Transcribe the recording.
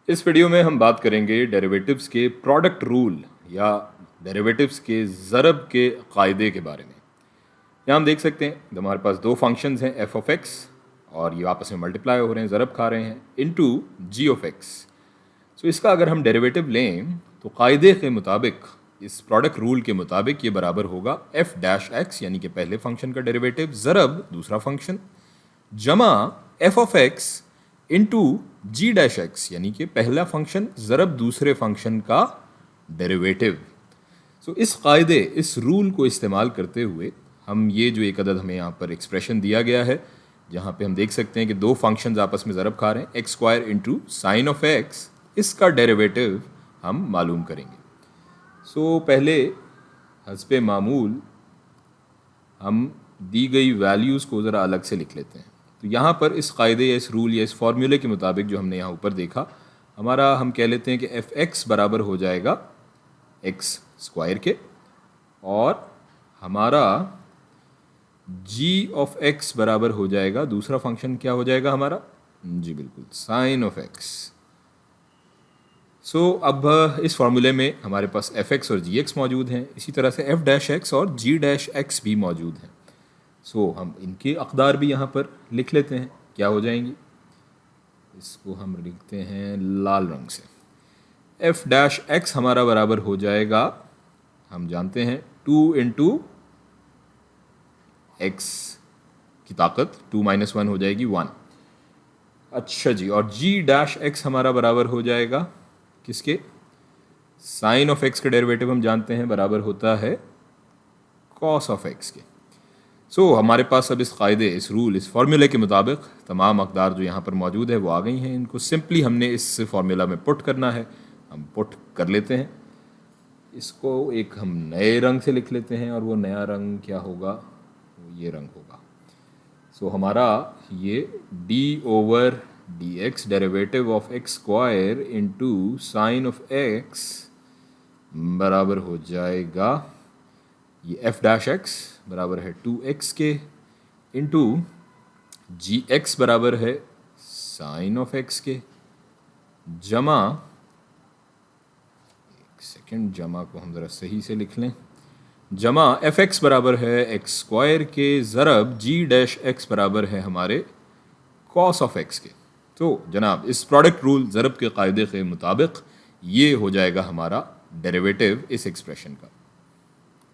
इस वीडियो में हम बात करेंगे डेरिवेटिव्स के प्रोडक्ट रूल या डेरिवेटिव्स के ज़रब के कायदे के बारे में। यहाँ हम देख सकते हैं कि हमारे पास दो फंक्शंस हैं एफ ऑफ एक्स और ये आपस में मल्टीप्लाई हो रहे हैं, ज़रब खा रहे हैं इनटू जी ऑफ एक्स। सो इसका अगर हम डेरिवेटिव लें तो कायदे के मुताबिक, इस प्रोडक्ट रूल के मुताबिक ये बराबर होगा एफ डैश एक्स यानी कि पहले फंक्शन का डेरिवेटिव ज़रब दूसरा फंक्शन जमा F of X into G dash X यानी कि पहला फंक्शन ज़रब दूसरे फंक्शन का डेरिवेटिव। सो इस कायदे, इस रूल को इस्तेमाल करते हुए हम ये जो एक अदद हमें यहाँ पर एक्सप्रेशन दिया गया है, जहाँ पे हम देख सकते हैं कि दो फंक्शंस आपस में ज़रब खा रहे हैं, x square into sine of x, इसका डेरिवेटिव हम मालूम करेंगे। सो पहले हस्बे मामूल हम दी गई वैल्यूज़ को ज़रा अलग से लिख लेते हैं। तो यहाँ पर इस कायदे या इस रूल या इस फार्मूले के मुताबिक जो हमने यहाँ ऊपर देखा, हमारा हम कह लेते हैं कि एफ एक्स बराबर हो जाएगा एक्स स्क्वायर के, और हमारा जी ऑफ एक्स बराबर हो जाएगा, दूसरा फंक्शन क्या हो जाएगा हमारा, जी बिल्कुल, साइन ऑफ एक्स। सो अब इस फार्मूले में हमारे पास एफ एक्स और जी एक्स मौजूद हैं, इसी तरह से एफ डैश एक्स और जी डैश एक्स भी मौजूद हैं। सो हम इनके अक़दार भी यहाँ पर लिख लेते हैं, क्या हो जाएंगी, इसको हम लिखते हैं लाल रंग से। एफ डैश एक्स हमारा बराबर हो जाएगा, हम जानते हैं 2 इंटू एक्स की ताकत, 2 माइनस 1 हो जाएगी 1। अच्छा जी, और जी डैश एक्स हमारा बराबर हो जाएगा किसके, साइन ऑफ एक्स का डेरिवेटिव हम जानते हैं बराबर होता है कॉस ऑफ एक्स के। सो हमारे पास अब इस कायदे, इस रूल, इस फार्मूले के मुताबिक तमाम अक़दार जो यहाँ पर मौजूद है वो आ गई हैं। इनको सिंपली हमने इस फार्मूला में पुट करना है, हम पुट कर लेते हैं। इसको एक हम नए रंग से लिख लेते हैं, और वो नया रंग क्या होगा, वो ये रंग होगा। सो हमारा ये D over D x derivative of x square into sine of x बराबर हो जाएगा, ये एफ डैश एक्स बराबर है 2x के इंटू जी एक्स बराबर है साइन ऑफ एक्स के, जमा, एक सेकेंड, जमा को हम ज़रा सही से लिख लें, जमा एफ एक्स बराबर है एक्स स्क्वायर के ज़रब जी डैश एक्स बराबर है हमारे कॉस ऑफ एक्स के। तो जनाब इस प्रोडक्ट रूल ज़रब के कायदे के मुताबिक ये हो जाएगा हमारा डेरिवेटिव इस एक्सप्रेशन का।